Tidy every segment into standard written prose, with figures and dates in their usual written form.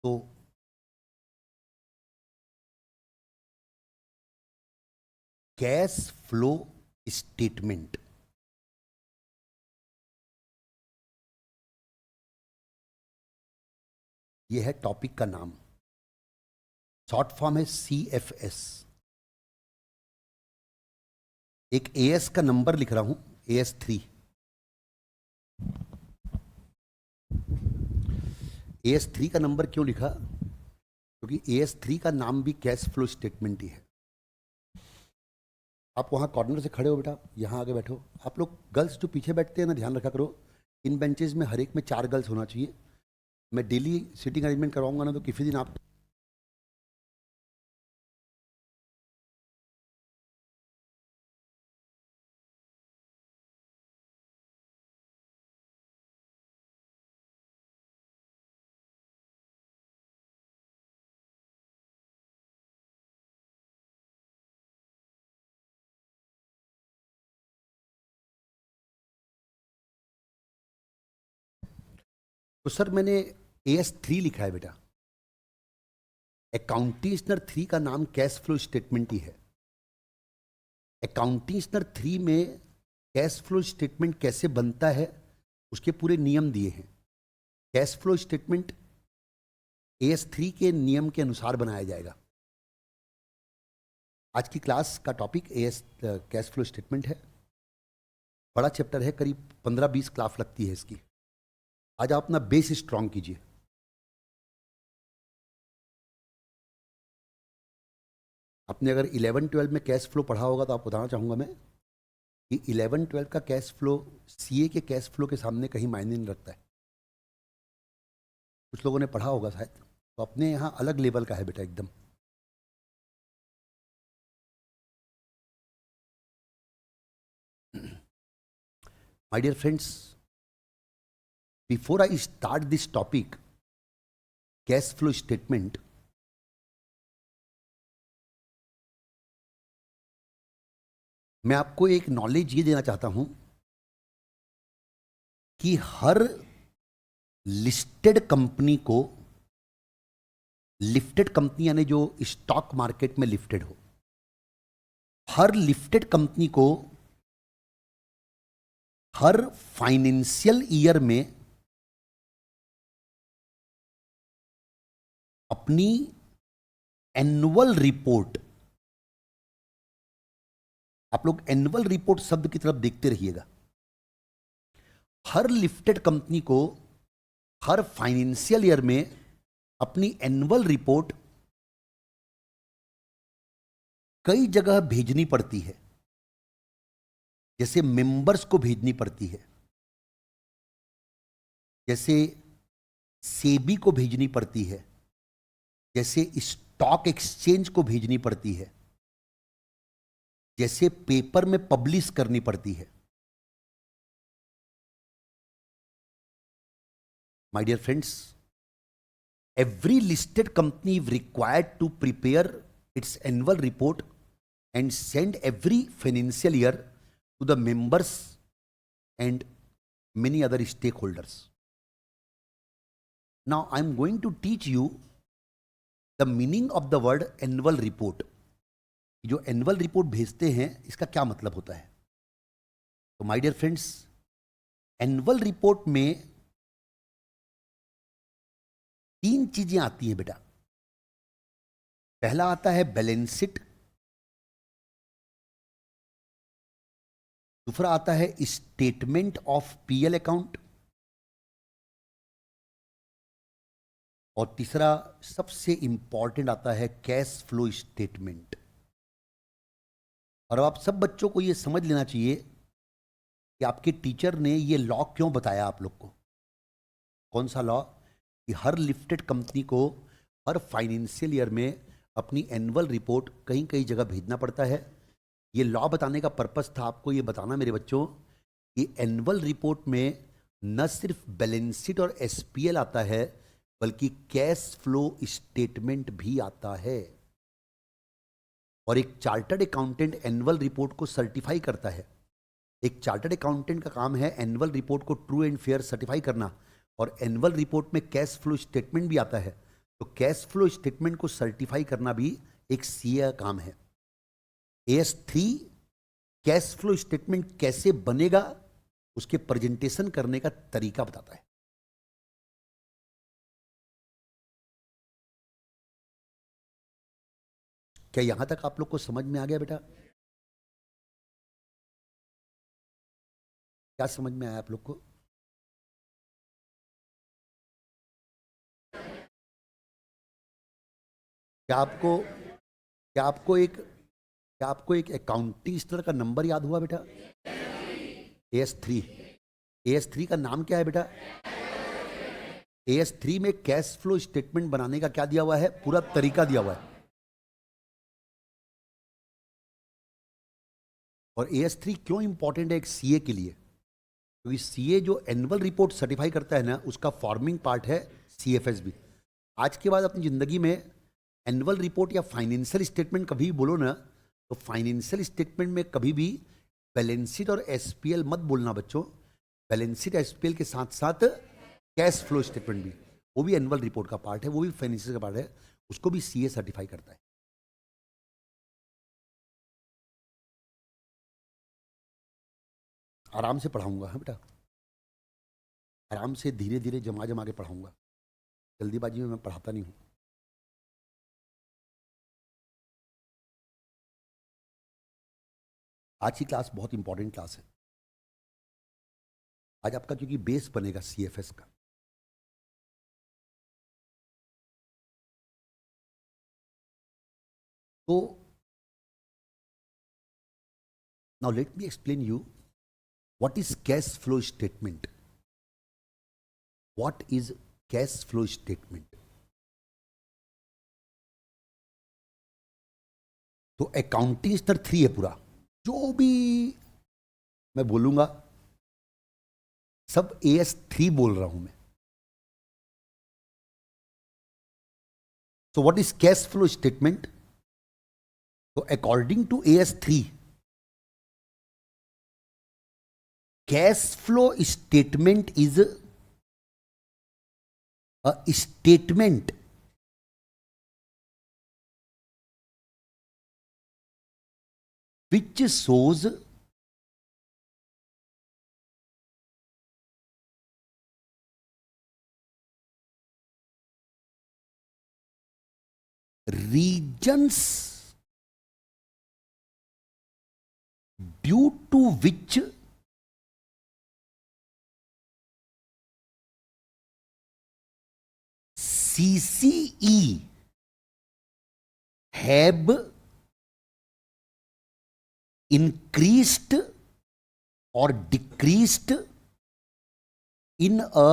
तो cash flow statement, यह है टॉपिक का नाम। शॉर्ट फॉर्म है CFS। एक AS का नंबर लिख रहा हूं, AS3। AS3 का नंबर क्यों लिखा? क्योंकि AS3 का नाम भी कैश फ्लो स्टेटमेंट ही है। आप वहाँ कॉर्नर से खड़े हो बेटा, यहाँ आगे बैठो। आप लोग गर्ल्स जो पीछे बैठते हैं ना, ध्यान रखा करो, इन बेंचेज में हर एक में 4 गर्ल्स होना चाहिए। मैं डेली सीटिंग अरेंजमेंट करवाऊंगा ना, तो किसी दिन आप तो सर मैंने AS3 लिखा है बेटा। अकाउंटेशनर 3 का नाम कैश फ्लो स्टेटमेंट ही है। अकाउंटेशनर 3 में कैश फ्लो स्टेटमेंट कैसे बनता है उसके पूरे नियम दिए हैं। कैश फ्लो स्टेटमेंट AS3 के नियम के अनुसार बनाया जाएगा। आज की क्लास का टॉपिक कैश फ्लो स्टेटमेंट है। बड़ा चैप्टर है, करीब 15-20 क्लास लगती है इसकी। आज आप अपना बेस स्ट्रांग कीजिए। आपने अगर 11-12 में कैश फ्लो पढ़ा होगा तो आपको बताना चाहूँगा मैं कि 11-12 का कैश फ्लो CA के कैश फ्लो के सामने कहीं मायने नहीं रखता है। कुछ लोगों ने पढ़ा होगा शायद, तो अपने यहाँ अलग लेवल का है बेटा एकदम। My dear friends, before I start this topic cash flow statement, मैं आपको एक नॉलेज ये देना चाहता हूं कि हर लिस्टेड कंपनी को, लिफ्टेड कंपनी यानी जो स्टॉक मार्केट में लिफ्टेड हो, हर लिफ्टेड कंपनी को हर फाइनेंशियल ईयर में अपनी एनुअल रिपोर्ट, आप लोग एनुअल रिपोर्ट शब्द की तरफ देखते रहिएगा, हर लिफ्टेड कंपनी को हर फाइनेंशियल ईयर में अपनी एनुअल रिपोर्ट कई जगह भेजनी पड़ती है। जैसे मेंबर्स को भेजनी पड़ती है, जैसे सेबी को भेजनी पड़ती है, जैसे स्टॉक एक्सचेंज को भेजनी पड़ती है, जैसे पेपर में पब्लिश करनी पड़ती है। My dear friends, every listed company is required to prepare its annual report and send every financial year to the members and many other stakeholders. Now I am going to teach you the meaning of the word annual report. जो annual report भेजते हैं इसका क्या मतलब होता है। तो my dear friends, annual report में 3 चीजें आती हैं बेटा। पहला आता है बैलेंस शीट, दूसरा आता है स्टेटमेंट ऑफ PL अकाउंट, और तीसरा सबसे इंपॉर्टेंट आता है कैश फ्लो स्टेटमेंट। और अब आप सब बच्चों को यह समझ लेना चाहिए कि आपके टीचर ने यह लॉ क्यों बताया आप लोग को। कौन सा लॉ? कि हर लिफ्टेड कंपनी को हर फाइनेंशियल ईयर में अपनी एनुअल रिपोर्ट कहीं कहीं जगह भेजना पड़ता है। ये लॉ बताने का पर्पस था आपको ये बताना मेरे बच्चों कि एनुअल रिपोर्ट में न सिर्फ बैलेंस शीट और SPL आता है, बल्कि कैश फ्लो स्टेटमेंट भी आता है। और एक चार्टर्ड अकाउंटेंट एनुअल रिपोर्ट को सर्टिफाई करता है। एक चार्टर्ड अकाउंटेंट का काम है एनुअल रिपोर्ट को ट्रू एंड फेयर सर्टिफाई करना, और एनुअल रिपोर्ट में कैश फ्लो स्टेटमेंट भी आता है। तो कैश फ्लो स्टेटमेंट को सर्टिफाई करना भी एक सीए का काम है। AS3 कैश फ्लो स्टेटमेंट कैसे बनेगा उसके प्रेजेंटेशन करने का तरीका बताता है। क्या यहां तक आप लोग को समझ में आ गया बेटा? क्या समझ में आया आप लोग को? क्या आपको एक अकाउंटिंग स्तर का नंबर याद हुआ बेटा? AS3। AS3 का नाम क्या है बेटा? AS3 में कैश फ्लो स्टेटमेंट बनाने का क्या दिया हुआ है? पूरा तरीका दिया हुआ है। और AS3 क्यों इंपॉर्टेंट है एक सीए के लिए? क्योंकि सीए जो एनुअल रिपोर्ट सर्टिफाई करता है ना, उसका फॉर्मिंग पार्ट है CFS भी। आज के बाद अपनी जिंदगी में एनुअल रिपोर्ट या फाइनेंशियल स्टेटमेंट कभी भी बोलो ना, तो फाइनेंशियल स्टेटमेंट में कभी भी बैलेंस शीट और SPL मत बोलना बच्चों। बैलेंस शीट SPL के साथ साथ कैश फ्लो स्टेटमेंट भी, वो भी एनुअल रिपोर्ट का पार्ट है, वो भी फाइनेंशियल का पार्ट है, उसको भी सीए सर्टिफाई करता है। आराम से पढ़ाऊंगा हाँ बेटा, आराम से धीरे धीरे जमा जमा के पढ़ाऊंगा, जल्दीबाजी में मैं पढ़ाता नहीं हूं। आज की क्लास बहुत इंपॉर्टेंट क्लास है। आज आपका क्योंकि बेस बनेगा CFS का। तो now let me explain you what is cash flow statement. What is cash flow statement? तो अकाउंटिंग स्तर 3 है पूरा, जो भी मैं बोलूंगा सब AS3 बोल रहा हूं मैं। So what is cash flow statement? So according to AS3, cash flow statement is a statement which shows reasons due to which CCE have increased or decreased in a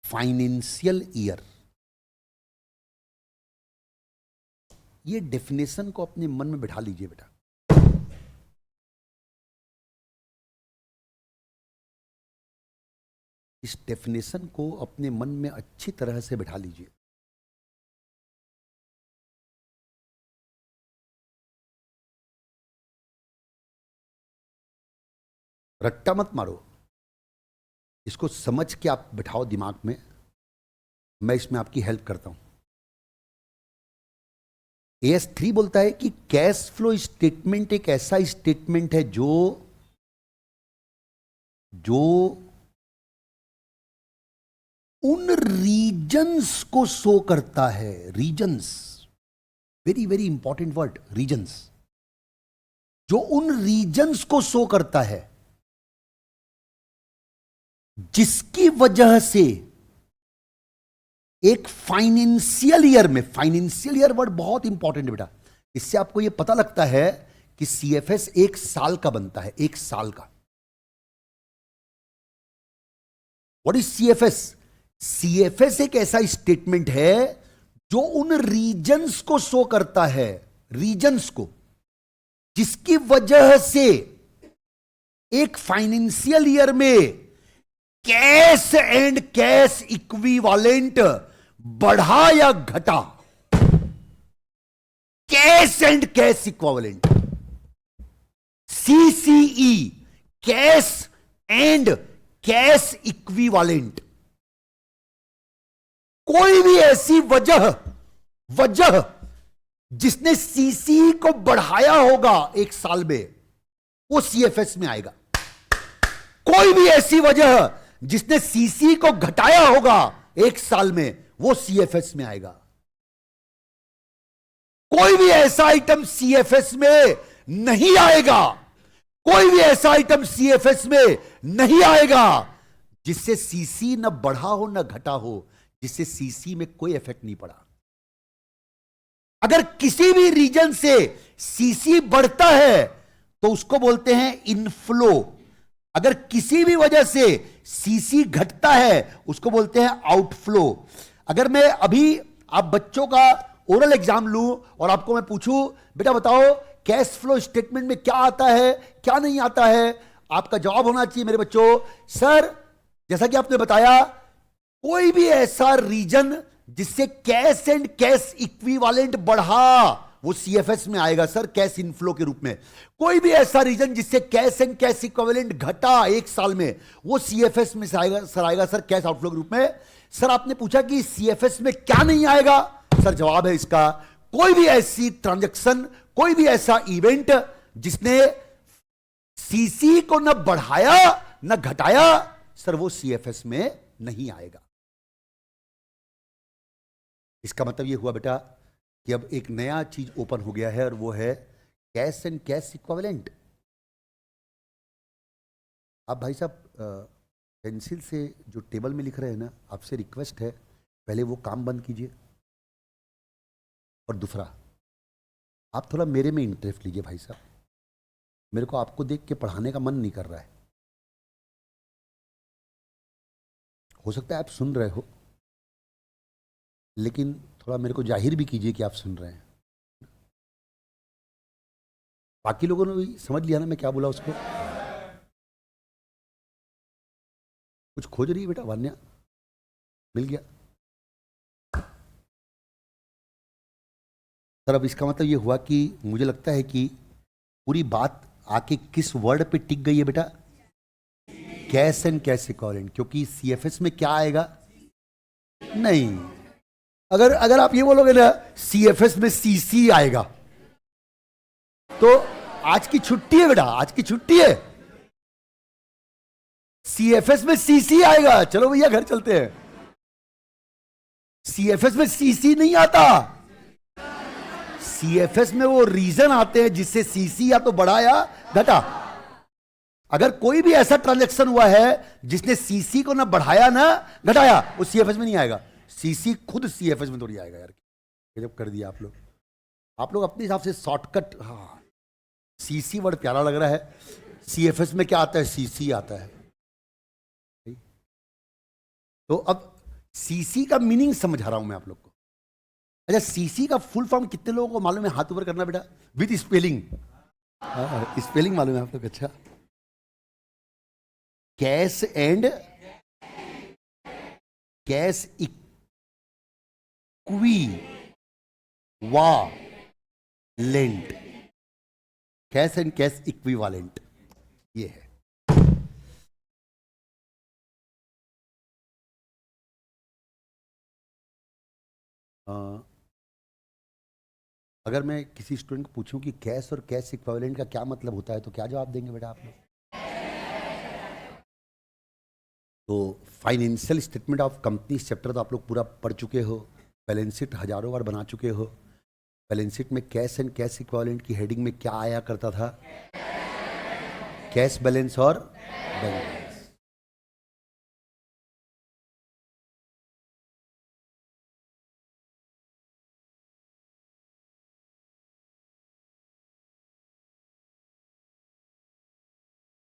financial year। ये definition को अपने मन में बिठा लीजिए बेटा। इस definition को अपने मन में अच्छी तरह से बिठा लीजिए। रट्टा मत मारो, इसको समझ के आप बिठाओ दिमाग में। मैं इसमें आपकी हेल्प करता हूं। AS3 बोलता है कि कैश फ्लो स्टेटमेंट एक ऐसा स्टेटमेंट है जो उन रीजन्स को शो करता है। Reasons, very very important word, reasons. जो उन रीजन्स को शो करता है जिसकी वजह से एक फाइनेंशियल ईयर में, फाइनेंशियल ईयर वर्ड बहुत इंपॉर्टेंट है बेटा, इससे आपको यह पता लगता है कि CFS एक साल का बनता है, एक साल का। What is CFS? CFS एक ऐसा स्टेटमेंट है जो उन रीजन्स को शो करता है, रीजन्स को, जिसकी वजह से एक फाइनेंशियल ईयर में कैश एंड कैश इक्विवेलेंट बढ़ा या घटा। Cash and cash equivalent, CCE, cash and cash equivalent. कोई भी ऐसी वजह वजह जिसने सीसी को बढ़ाया होगा एक साल में, वो सीएफएस में आएगा। कोई भी ऐसी वजह जिसने सीसी को घटाया होगा एक साल में, वो सीएफएस में आएगा। कोई भी ऐसा आइटम सीएफएस में नहीं आएगा, कोई भी ऐसा आइटम सीएफएस में नहीं आएगा जिससे सीसी न बढ़ा हो न घटा हो, जिससे सीसी में कोई इफेक्ट नहीं पड़ा। अगर किसी भी रीजन से सीसी बढ़ता है तो उसको बोलते हैं इनफ्लो। अगर किसी भी वजह से सीसी घटता है उसको बोलते हैं आउटफ्लो। अगर मैं अभी आप बच्चों का ओरल एग्जाम लूं और आपको मैं पूछूं, बेटा बताओ कैश फ्लो स्टेटमेंट में क्या आता है क्या नहीं आता है, आपका जवाब होना चाहिए मेरे बच्चों, सर जैसा कि आपने बताया, कोई भी ऐसा रीजन जिससे कैश एंड कैश इक्विवेलेंट बढ़ा वो सीएफएस में आएगा सर, कैश इनफ्लो के रूप में। कोई भी ऐसा रीजन जिससे कैश एंड कैश इक्विवेलेंट घटा एक साल में, वो सीएफएस में से आएगा सर, कैश आउटफ्लो के रूप में। सर आपने पूछा कि सीएफएस में क्या नहीं आएगा, सर जवाब है इसका, कोई भी ऐसी ट्रांजैक्शन, कोई भी ऐसा इवेंट जिसने सीसी को न बढ़ाया न घटाया, सर वो सीएफएस में नहीं आएगा। इसका मतलब ये हुआ बेटा कि अब एक नया चीज ओपन हो गया है और वो है कैश एंड कैश इक्विवेलेंट। आप भाई साहब पेंसिल से जो टेबल में लिख रहे हैं ना, आपसे रिक्वेस्ट है पहले वो काम बंद कीजिए, और दूसरा आप थोड़ा मेरे में इंटरेस्ट लीजिए भाई साहब, मेरे को आपको देख के पढ़ाने का मन नहीं कर रहा है। हो सकता है आप सुन रहे हो, लेकिन थोड़ा मेरे को जाहिर भी कीजिए कि आप सुन रहे हैं। बाकी लोगों ने भी समझ लिया ना मैं क्या बोला उसको? कुछ खोज रही है बेटा वान्या? मिल गया सर। अब इसका मतलब ये हुआ कि मुझे लगता है कि पूरी बात आके किस वर्ड पे टिक गई है बेटा? Cash and cash equivalent. क्योंकि सीएफएस में क्या आएगा? नहीं, अगर आप ये बोलोगे ना सीएफएस में सीसी आएगा तो आज की छुट्टी है बेटा, आज की छुट्टी है। सीएफएस में सीसी आएगा, चलो भैया घर चलते हैं। सीएफएस में सीसी नहीं आता, सीएफएस में वो रीजन आते हैं जिससे सीसी या तो बढ़ा या घटा। अगर कोई भी ऐसा ट्रांजैक्शन हुआ है जिसने सीसी को ना बढ़ाया ना घटाया, वो सीएफएस में नहीं आएगा। सीसी खुद सीएफएस में थोड़ी आएगा यार, जब कर दिया आप लोग अपने हिसाब से शॉर्टकट। हाँ, सीसी वर्ड प्यारा लग रहा है, सीएफएस में क्या आता है? सीसी आता है। तो अब सीसी का मीनिंग समझा रहा हूं मैं आप लोग को। अच्छा, सीसी का फुल फॉर्म कितने लोगों को मालूम है? हाथ ऊपर करना बेटा, विद स्पेलिंग। स्पेलिंग मालूम है आप लोग? अच्छा, cash and cash equivalent. Cash and cash equivalent ये है। अगर मैं किसी स्टूडेंट को पूछूं कि कैश और कैश इक्विवेलेंट का क्या मतलब होता है तो क्या जवाब देंगे बेटा आप लोग? तो financial statement of company chapter तो आप लोग पूरा पढ़ चुके हो, बैलेंस शीट हजारों बार बना चुके हो। बैलेंस शीट में कैश एंड कैश इक्विवेलेंट की हेडिंग में क्या आया करता था? कैश बैलेंस और बैंक बैलेंस।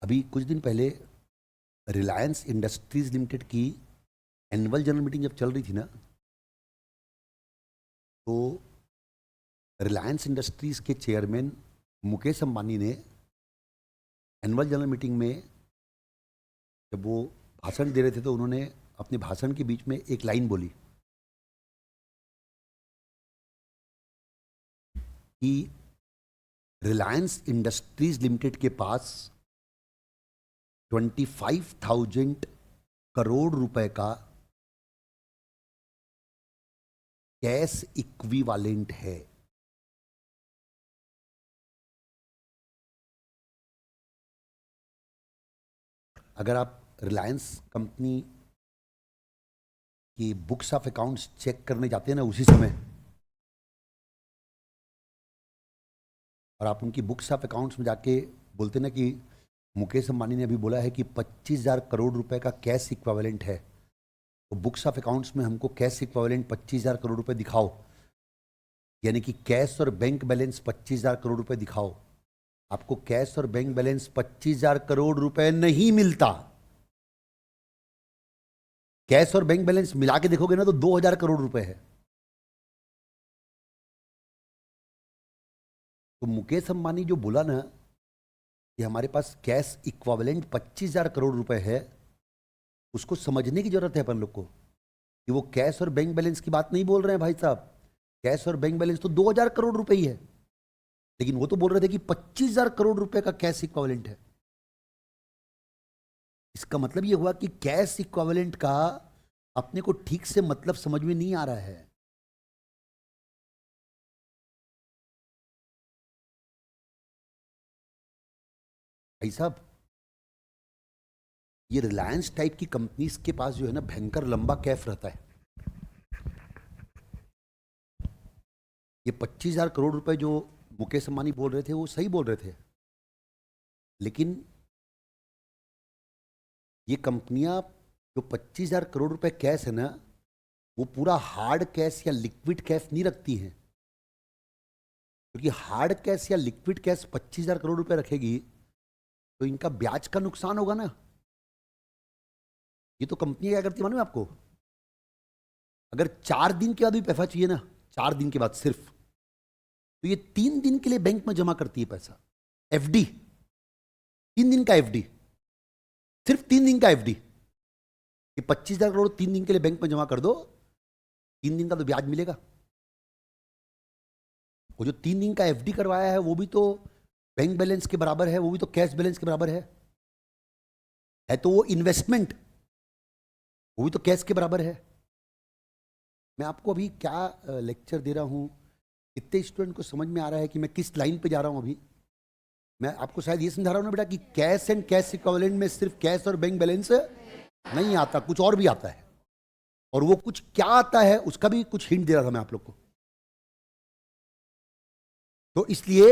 अभी कुछ दिन पहले रिलायंस इंडस्ट्रीज लिमिटेड की एनुअल जनरल मीटिंग जब चल रही थी ना, तो रिलायंस इंडस्ट्रीज के चेयरमैन मुकेश अंबानी ने एनुअल जनरल मीटिंग में जब वो भाषण दे रहे थे तो उन्होंने अपने भाषण के बीच में एक लाइन बोली कि रिलायंस इंडस्ट्रीज लिमिटेड के पास 25,000 करोड़ रुपए का कैश इक्विवेलेंट है। अगर आप रिलायंस कंपनी की बुक्स ऑफ अकाउंट्स चेक करने जाते हैं ना उसी समय, और आप उनकी बुक्स ऑफ अकाउंट्स में जाके बोलते ना कि मुकेश अंबानी ने अभी बोला है कि 25,000 करोड़ रुपए का कैश इक्विवेलेंट है, तो बुक्स ऑफ अकाउंट्स में हमको कैश इक्विवेलेंट 25,000 करोड़ रुपए दिखाओ, यानी कि कैश और बैंक बैलेंस 25,000 करोड़ रुपए दिखाओ। आपको कैश और बैंक बैलेंस 25,000 करोड़ रुपए नहीं मिलता। कैश और बैंक बैलेंस मिला के देखोगे ना तो 2,000 करोड़ रुपए है। तो मुकेश अंबानी जो बोला ना कि हमारे पास कैश इक्विवेलेंट 25,000 करोड़ रुपए है, उसको समझने की जरूरत है अपन लोग को कि वो कैश और बैंक बैलेंस की बात नहीं बोल रहे हैं भाई साहब। कैश और बैंक बैलेंस तो 2,000 करोड़ रुपए ही है, लेकिन वो तो बोल रहे थे कि 25,000 करोड़ रुपए का कैश इक्विवेलेंट है। इसका मतलब ये हुआ कि कैश इक्विवेलेंट का अपने को ठीक से मतलब समझ में नहीं आ रहा है। भाई साहब, ये रिलायंस टाइप की कंपनीज के पास जो है ना भयंकर लंबा कैफ रहता है। ये 25,000 करोड़ रुपए जो मुकेश अंबानी बोल रहे थे वो सही बोल रहे थे, लेकिन ये कंपनियां जो 25,000 करोड़ रुपए कैश है ना, वो पूरा हार्ड कैश या लिक्विड कैश नहीं रखती हैं, क्योंकि हार्ड कैश या लिक्विड कैश 25,000 करोड़ रुपए रखेगी तो इनका ब्याज का नुकसान होगा ना। ये तो कंपनी क्या करती है मालूम है आपको? अगर 4 दिन के बाद भी पैसा चाहिए ना, 4 दिन के बाद सिर्फ, तो ये 3 दिन के लिए बैंक में जमा करती है पैसा। एफडी, 3 दिन का एफडी, सिर्फ 3 दिन का एफडी। ये 25,000 करोड़ 3 दिन के लिए बैंक में जमा कर दो, 3 दिन का तो ब्याज मिलेगा। वो जो 3 दिन का एफडी करवाया है वो भी तो बैंक बैलेंस के बराबर है, वो भी तो कैश बैलेंस के बराबर है तो वो इन्वेस्टमेंट, वो भी तो कैश के बराबर है। मैं आपको अभी क्या लेक्चर दे रहा हूं, इतने स्टूडेंट को समझ में आ रहा है कि मैं किस लाइन पे जा रहा हूं। अभी मैं आपको शायद ये समझा रहा हूं ना बेटा कि कैश एंड कैश इक्विवेलेंट में सिर्फ कैश और बैंक बैलेंस नहीं आता, कुछ और भी आता है, और वो कुछ क्या आता है उसका भी कुछ हिंट दे रहा था मैं आप लोग को। तो इसलिए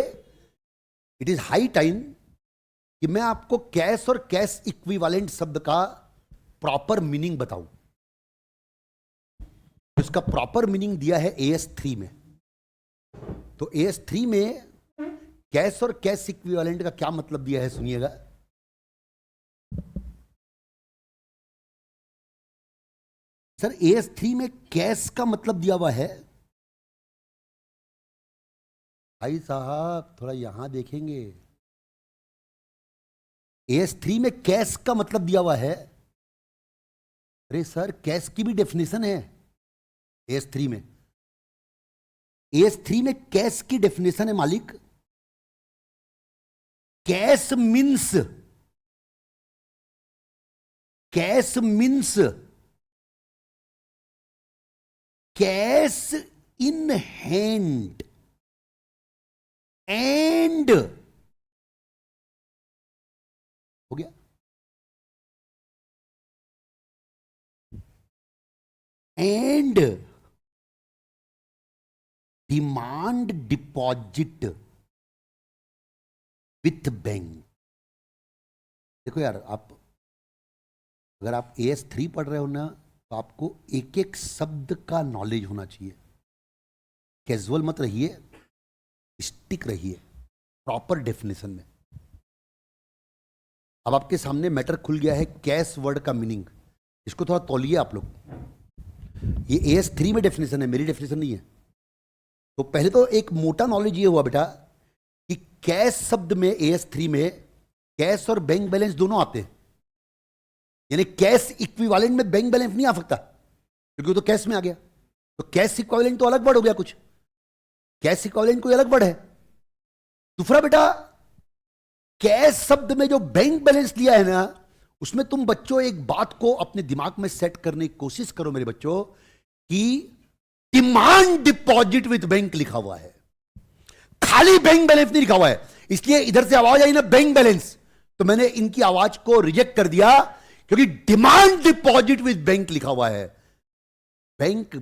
इट इज हाई टाइम कि मैं आपको कैश और कैश इक्विवेलेंट शब्द का प्रॉपर मीनिंग बताऊं। इसका प्रॉपर मीनिंग दिया है AS3 में। तो AS3 में कैश और कैश इक्विवेलेंट का क्या मतलब दिया है सुनिएगा। सर AS3 में कैश का मतलब दिया हुआ है, भाई साहब थोड़ा यहां देखेंगे। AS3 में कैश का मतलब दिया हुआ है। अरे सर कैश की भी डेफिनेशन है AS3 में। AS3 में कैश की डेफिनेशन है मालिक, cash means cash in hand and, हो गया, and demand deposit with bank. देखो यार, अगर आप AS3 पढ़ रहे हो ना तो आपको एक एक शब्द का नॉलेज होना चाहिए। कैजुअल मत रहिए, स्टिक रहिए प्रॉपर डेफिनेशन में। अब आपके सामने मैटर खुल गया है कैश वर्ड का मीनिंग, इसको थोड़ा तौलिए आप लोग। ये AS3 में डेफिनेशन है, मेरी डेफिनेशन नहीं है। तो पहले तो एक मोटा नॉलेज ये हुआ बेटा कि कैश शब्द में AS3 में कैश और बैंक बैलेंस दोनों आते हैं, यानी कैश इक्विवेलेंट में बैंक बैलेंस नहीं आ सकता क्योंकि वो तो कैश में आ गया। तो कैश इक्विवेलेंट तो अलग वर्ड हो गया, कुछ कैश इक्विवेलेंट कोई अलग वर्ड है। दूसरा बेटा, कैश शब्द में जो बैंक बैलेंस लिया है ना, उसमें तुम बच्चों एक बात को अपने दिमाग में सेट करने की कोशिश करो मेरे बच्चों कि डिमांड डिपॉजिट विद बैंक लिखा हुआ है, खाली बैंक बैलेंस नहीं लिखा हुआ है। इसलिए इधर से आवाज आई ना बैंक बैलेंस, तो मैंने इनकी आवाज को रिजेक्ट कर दिया, क्योंकि डिमांड डिपॉजिट विद बैंक लिखा हुआ है, बैंक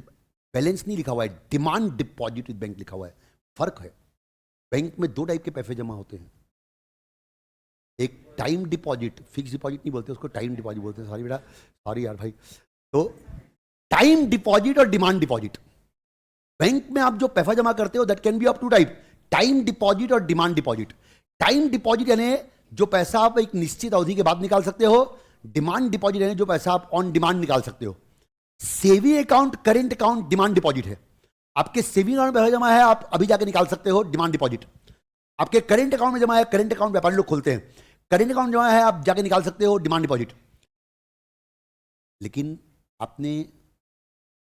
बैलेंस नहीं लिखा हुआ है, डिमांड डिपॉजिट विद बैंक लिखा हुआ है। फर्क है। बैंक में दो टाइप के पैसे जमा होते हैं, एक टाइम डिपॉजिट, फिक्स डिपॉजिट नहीं बोलते उसको, टाइम डिपॉजिट बोलते हैं। सॉरी बेटा, सॉरी यार भाई। तो टाइम डिपॉजिट और डिमांड डिपॉजिट, बैंक में आप जो पैसा जमा करते हो that can be of two type, time deposit और डिमांड डिपॉजिट। टाइम डिपॉजिट यानी जो पैसा आप एक निश्चित अवधि के बाद निकाल सकते हो, डिमांड डिपॉजिट यानी जो पैसा आप ऑन डिमांड निकाल सकते हो। Saving account, current account demand deposit है, आपके सेविंग अकाउंट में पैसा जमा है, आप अभी जाके निकाल सकते हो, डिमांड डिपॉजिट। आपके करेंट अकाउंट में जमा है, करेंट अकाउंट व्यापारी लोग खोलते हैं, करेंट अकाउंट जमा है, आप जाके निकाल सकते हो, डिमांड डिपॉजिट। लेकिन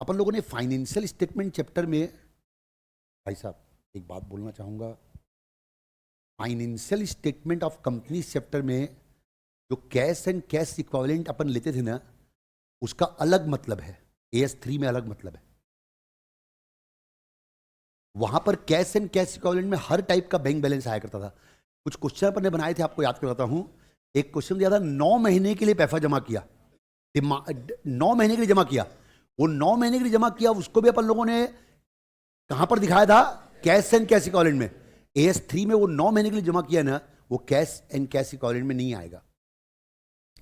अपन लोगों ने फाइनेंशियल स्टेटमेंट चैप्टर में, भाई साहब एक बात बोलना चाहूंगा, financial statement of company chapter में जो कैश एंड कैश इक्विवेलेंट अपन लेते थे ना, उसका अलग मतलब है, AS3 में अलग मतलब है। वहां पर कैश एंड कैश इक्विवेलेंट में हर टाइप का बैंक बैलेंस आया करता था। कुछ क्वेश्चन अपन ने बनाए थे, आपको याद करवाता हूं। एक क्वेश्चन दिया था, 9 महीने के लिए पैसा जमा किया, 9 महीने के लिए जमा किया, वो 9 महीने के लिए जमा किया, उसको भी अपन लोगों ने कहां पर दिखाया था, कैश एंड कैश इक्विवेलेंट में। AS3 में वो 9 महीने के लिए जमा किया ना, वो कैश एंड कैश इक्विवेलेंट में नहीं आएगा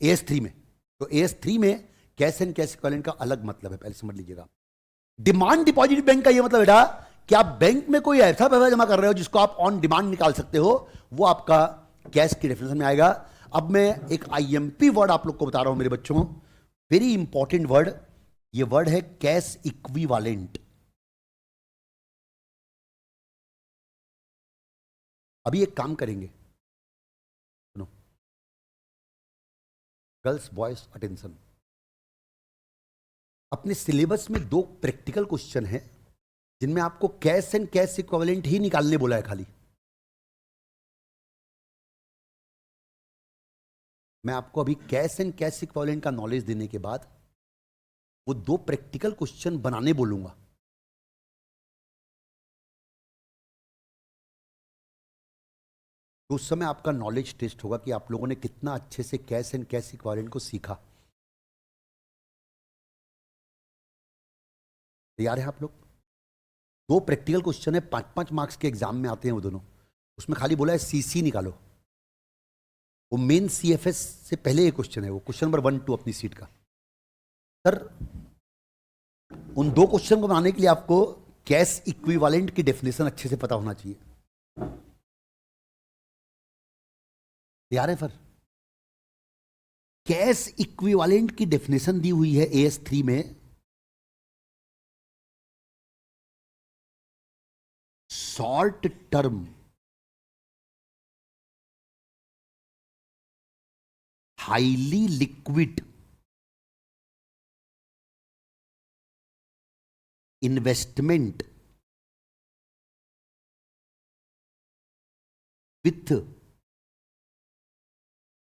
AS3 में। तो AS3 में कैश एंड कैश इक्विवेलेंट का अलग मतलब है, पहले समझ लीजिएगा। डिमांड डिपॉजिट बैंक का ये मतलब बेटा कि आप बैंक में कोई ऐसा पैसा जमा कर रहे हो जिसको आप ऑन डिमांड निकाल सकते हो, वो आपका कैश की डेफिनेशन में आएगा। अब मैं एक IMP वर्ड आप लोग को बता रहा हूं मेरे बच्चों, वेरी इंपॉर्टेंट वर्ड, ये वर्ड है कैश इक्विवेलेंट। अभी एक काम करेंगे, सुनो गर्ल्स बॉयज अटेंशन, अपने सिलेबस में 2 प्रैक्टिकल क्वेश्चन हैं जिनमें आपको कैश एंड कैश इक्विवेलेंट ही निकालने बोला है खाली। मैं आपको अभी कैश एंड कैश इक्विवेलेंट का नॉलेज देने के बाद वो 2 प्रैक्टिकल क्वेश्चन बनाने बोलूंगा। तो उस समय आपका नॉलेज टेस्ट होगा कि आप लोगों ने कितना अच्छे से कैश एंड कैश इक्विवेलेंट को सीखा। तैयार है आप लोग? 2 प्रैक्टिकल क्वेश्चन है, 5-5 मार्क्स के एग्जाम में आते हैं वो दोनों। उसमें खाली बोला है CC निकालो, वो मेन CFS से पहले ये क्वेश्चन है, वो क्वेश्चन नंबर 1-2 अपनी सीट का। सर उन 2 क्वेश्चन को बनाने के लिए आपको कैश इक्विवेलेंट की डेफिनेशन अच्छे से पता होना चाहिए। तैयार है सर? कैश इक्विवेलेंट की डेफिनेशन दी हुई है AS3 में, short term highly liquid investment with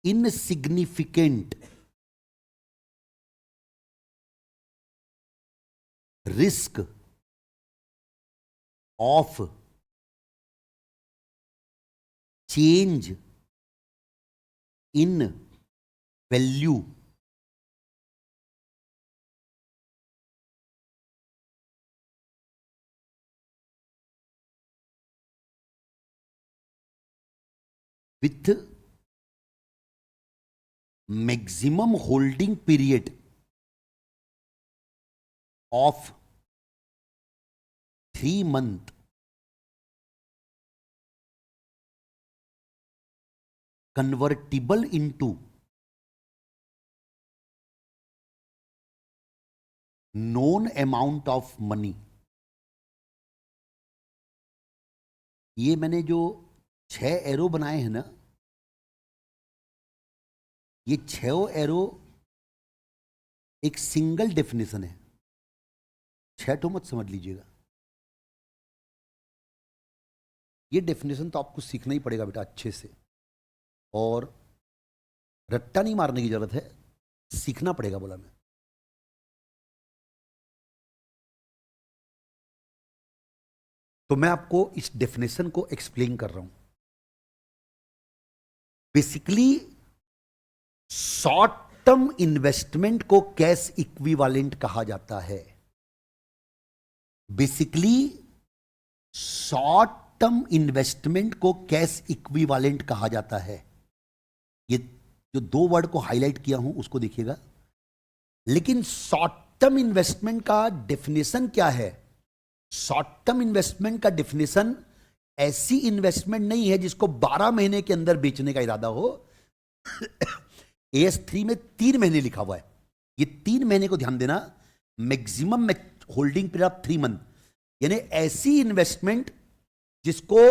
insignificant risk of change in value with maximum holding period of 3 months convertible into known amount of money। ये मैंने जो 6 एरो बनाए हैं ना, ये 6 एरो एक सिंगल डेफिनेशन है, 6 तो मत समझ लीजिएगा। ये डेफिनेशन तो आपको सीखना ही पड़ेगा बेटा अच्छे से, और रट्टा नहीं मारने की जरूरत है, सीखना पड़ेगा बोला मैं। तो मैं आपको इस डेफिनेशन को एक्सप्लेन कर रहा हूं। बेसिकली शॉर्ट टर्म इन्वेस्टमेंट को कैश इक्विवेलेंट कहा जाता है। बेसिकली शॉर्ट टर्म इन्वेस्टमेंट को कैश इक्विवेलेंट कहा जाता है। ये जो दो वर्ड को हाईलाइट किया हूं उसको देखिएगा। लेकिन शॉर्ट टर्म इन्वेस्टमेंट का डेफिनेशन क्या है? शॉर्ट टर्म इन्वेस्टमेंट का डेफिनेशन ऐसी इन्वेस्टमेंट नहीं है जिसको 12 महीने के अंदर बेचने का इरादा हो। AS3 में 3 महीने लिखा हुआ है। ये 3 महीने को ध्यान देना। Maximum holding period of 3 month, यानी ऐसी इन्वेस्टमेंट जिसको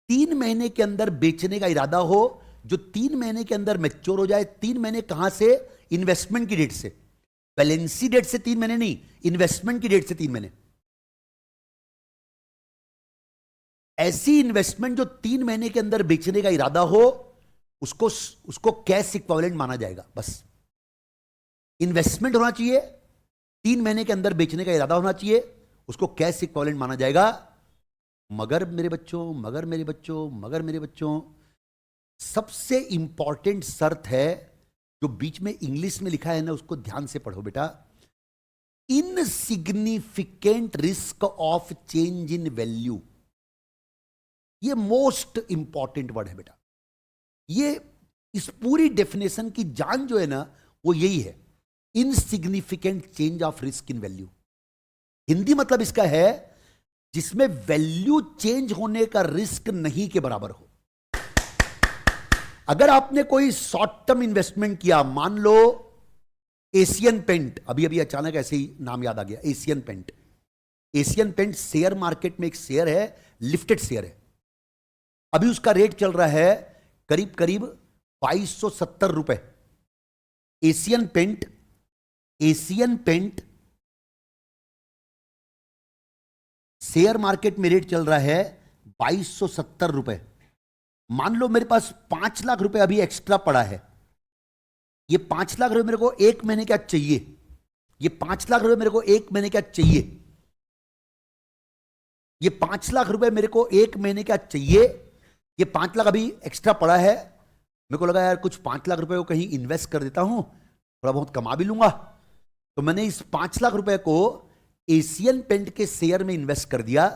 3 महीने के अंदर बेचने का इरादा हो, जो 3 महीने के अंदर मैच्योर हो जाए। 3 महीने कहां से? इन्वेस्टमेंट की डेट से, बैलेंसी डेट से 3 महीने नहीं, इन्वेस्टमेंट की डेट से 3 महीने। ऐसी इन्वेस्टमेंट जो 3 महीने के अंदर बेचने का इरादा हो, उसको कैश इक्विवेलेंट माना जाएगा। बस इन्वेस्टमेंट होना चाहिए, 3 महीने के अंदर बेचने का इरादा होना चाहिए, उसको कैश इक्विवेलेंट माना जाएगा। मगर मेरे बच्चों, सबसे इंपॉर्टेंट शर्त है जो बीच में इंग्लिश में लिखा है ना, उसको ध्यान से पढ़ो बेटा। Insignificant risk of change in value, ये मोस्ट इंपॉर्टेंट वर्ड है बेटा। ये इस पूरी डेफिनेशन की जान जो है ना, वो यही है, insignificant change of risk in value. Hindi मतलब इसका है जिसमें वैल्यू चेंज होने का रिस्क नहीं के बराबर हो। अगर आपने कोई शॉर्ट टर्म इन्वेस्टमेंट किया, मान लो एशियन पेंट, अभी अचानक ऐसे ही नाम याद आ गया, Asian paint. Asian paint share market में एक शेयर है, लिफ्टेड शेयर है। अभी उसका रेट चल रहा है करीब 2270 रुपए। एशियन पेंट शेयर मार्केट में रेट चल रहा है 2270 रुपए। मान लो मेरे पास 5 लाख रुपए अभी एक्स्ट्रा पड़ा है। ये 5 लाख रुपए मेरे को 1 महीने क्या चाहिए? ये 5 लाख रुपए मेरे को 1 महीने क्या चाहिए? ये 5 लाख रुपए मेरे को 1 महीने क्या चाहिए? ये 5 लाख अभी एक्स्ट्रा पड़ा है। मेरे को लगा यार कुछ 5 लाख रुपए को कहीं इन्वेस्ट कर देता हूं, थोड़ा बहुत कमा भी लूंगा। तो मैंने इस 5 लाख रुपए को एशियन पेंट के शेयर में इन्वेस्ट कर दिया।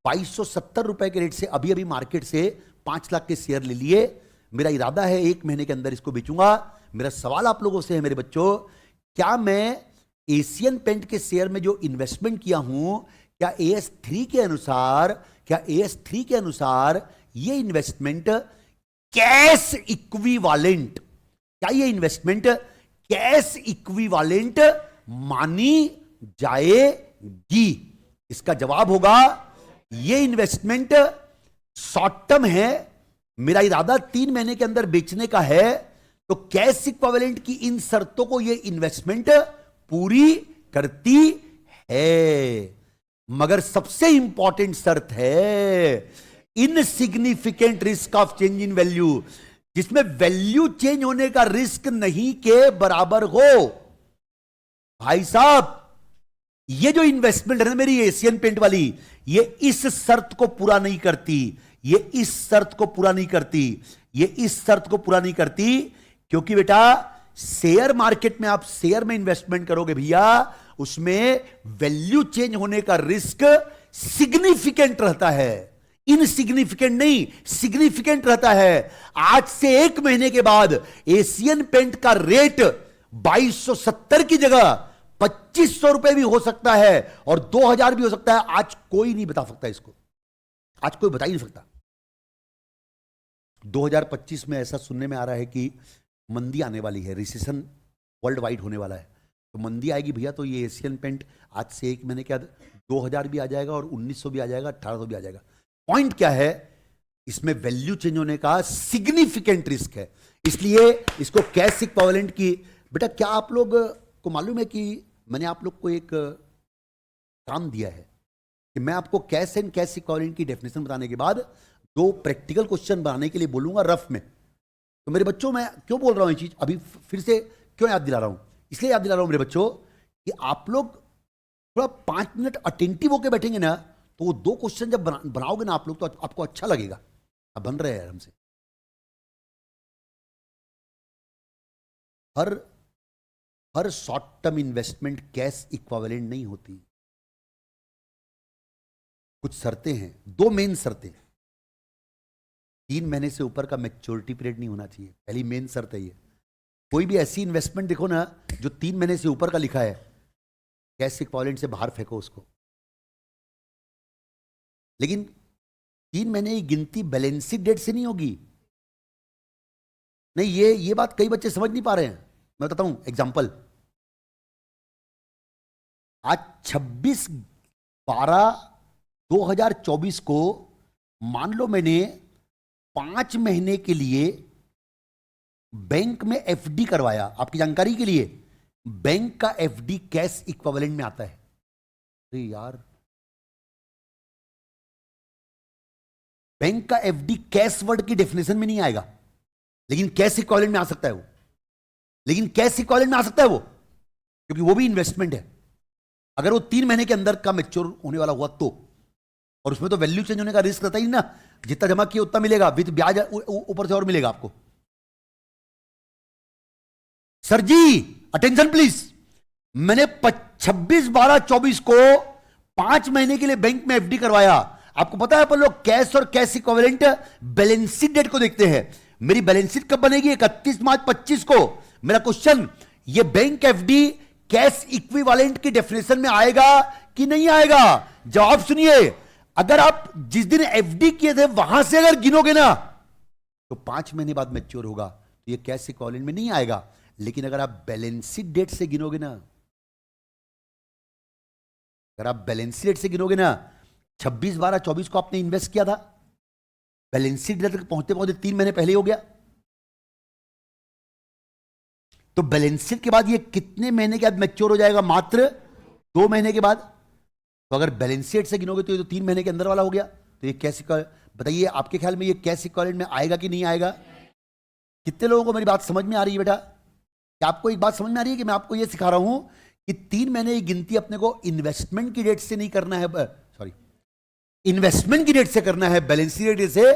2270 रुपए के रेट से अभी मार्केट से 5 लाख के शेयर ले लिए। मेरा इरादा है 1 महीने के अंदर इसको बेचूंगा। मेरा सवाल आप लोगों से है मेरे बच्चों, क्या मैं एशियन पेंट के शेयर में जो इन्वेस्टमेंट किया हूं, क्या AS3 के अनुसार ये इन्वेस्टमेंट कैश इक्विवेलेंट, क्या ये इन्वेस्टमेंट कैश इक्विवेलेंट मानी जाएगी? इसका जवाब होगा ये इन्वेस्टमेंट शॉर्ट टर्म है, मेरा इरादा 3 महीने के अंदर बेचने का है, तो कैश इक्विवेलेंट की इन शर्तों को ये इन्वेस्टमेंट पूरी करती है। मगर सबसे इंपॉर्टेंट शर्त है insignificant risk of change in value, जिसमें वैल्यू चेंज होने का रिस्क नहीं के बराबर हो। भाई साहब, ये जो इन्वेस्टमेंट है ना मेरी एशियन पेंट वाली, ये इस शर्त को पूरा नहीं करती, ये इस शर्त को पूरा नहीं करती, क्योंकि बेटा शेयर मार्केट में आप शेयर में इन्वेस्टमेंट करोगे भैया, उसमें वैल्यू चेंज होने का रिस्क सिग्निफिकेंट रहता है, इनसिग्निफिकेंट नहीं, सिग्निफिकेंट रहता है। आज से 1 महीने के बाद एशियन पेंट का रेट 2270 की जगह 2500 रुपए भी हो सकता है और 2000 भी हो सकता है। आज कोई नहीं बता सकता इसको, आज कोई बता ही नहीं सकता। 2025 में ऐसा सुनने में आ रहा है कि मंदी आने वाली है, रिसेशन वर्ल्ड वाइड होने वाला है। तो मंदी आएगी भैया, तो ये एशियन पेंट आज से 1 महीने के बाद 2000 भी आ जाएगा और 1900 भी आ जाएगा, 1800 भी आ जाएगा। पॉइंट क्या है, इसमें वैल्यू चेंज होने का सिग्निफिकेंट रिस्क है, इसलिए इसको कैश इक्विवेलेंट की। बेटा क्या आप लोग को मालूम है कि मैंने आप लोग को एक काम दिया है कि मैं आपको कैश एंड कैश इक्विवेलेंट की डेफिनेशन बताने के बाद 2 प्रैक्टिकल क्वेश्चन बनाने के लिए बोलूंगा रफ में। तो मेरे बच्चों, मैं क्यों बोल रहा हूं ये चीज, अभी फिर से क्यों याद दिला रहा हूं? इसलिए याद दिला रहा हूं मेरे बच्चों कि आप लोग थोड़ा 5 मिनट अटेंटिव होकर बैठेंगे ना, तो वो 2 क्वेश्चन जब बनाओगे ना आप लोग, तो आपको अच्छा लगेगा। अब बन रहे हैं हमसे। हर short term investment cash equivalent नहीं होती। कुछ शर्तें हैं, 2 मेन शर्तें। 3 महीने से ऊपर का मैच्योरिटी पीरियड नहीं होना चाहिए, पहली मेन शर्त है ये। कोई भी ऐसी इन्वेस्टमेंट देखो ना जो 3 महीने से ऊपर का लिखा है, कैश इक्विवेलेंट से बाहर फेंको उसको। लेकिन 3 महीने की गिनती बैलेंस शीट डेट से नहीं होगी। नहीं, ये बात कई बच्चे समझ नहीं पा रहे हैं। मैं बताता हूं एग्जांपल। आज 26/12/2024 को मान लो मैंने 5 महीने के लिए बैंक में एफडी करवाया। आपकी जानकारी के लिए, बैंक का एफडी कैश इक्विवेलेंट में आता है। अरे यार, बैंक का एफडी कैश वर्ड की डेफिनेशन में नहीं आएगा, लेकिन कैश इक्विवेलेंट में आ सकता है वो। लेकिन कैश इक्विवेलेंट में आ सकता है वो, क्योंकि वो भी इन्वेस्टमेंट है। अगर वो 3 महीने के अंदर का मैच्योर होने वाला हुआ तो, और उसमें तो वैल्यू चेंज होने का रिस्क रहता ही ना। जितना जमा किया उतना मिलेगा, विद ब्याज ऊपर से और मिलेगा आपको। सर जी अटेंशन प्लीज, मैंने 26/12/24 को 5 महीने के लिए बैंक में एफडी करवाया। आपको पता है अपन लोग कैश और cash equivalent balance sheet debt को देखते हैं। मेरी बैलेंस शीट कब बनेगी? 31 मार्च 25 को। मेरा क्वेश्चन, ये बैंक एफडी कैश इक्विवेलेंट की डेफिनेशन में आएगा कि नहीं आएगा? जवाब सुनिए। अगर आप जिस दिन एफडी किए थे वहां से अगर गिनोगे ना, तो 5 महीने बाद मैच्योर होगा, तो ये कैश इक्विवेलेंट में नहीं आएगा। लेकिन अगर आप बैलेंस शीट डेट से गिनोगे ना, अगर आप बैलेंस शीट डेट से गिनोगे ना, 26/12/24 को आपने इन्वेस्ट किया था, बैलेंस शीट डेट तक पहुंचते पहुंचते 3 महीने पहले हो गया। तो बैलेंस शीट के बाद ये कितने महीने के बाद मैच्योर हो जाएगा? मात्र 2 महीने के बाद। तो अगर बैलेंस शीट से गिनोगे तो ये तो 3 महीने के अंदर वाला हो गया। तो ये कैश बताइए, आपके ख्याल में ये कैश इक्विवेलेंट में आएगा कि नहीं आएगा? कितने लोगों को मेरी बात समझ में आ रही है बेटा? क्या आपको एक बात समझ में आ रही है कि मैं आपको ये सिखा रहा हूं कि 3 महीने की गिनती अपने को इन्वेस्टमेंट की डेट से नहीं करना है, सॉरी, इन्वेस्टमेंट की डेट से करना है, बैलेंस शीट डेट से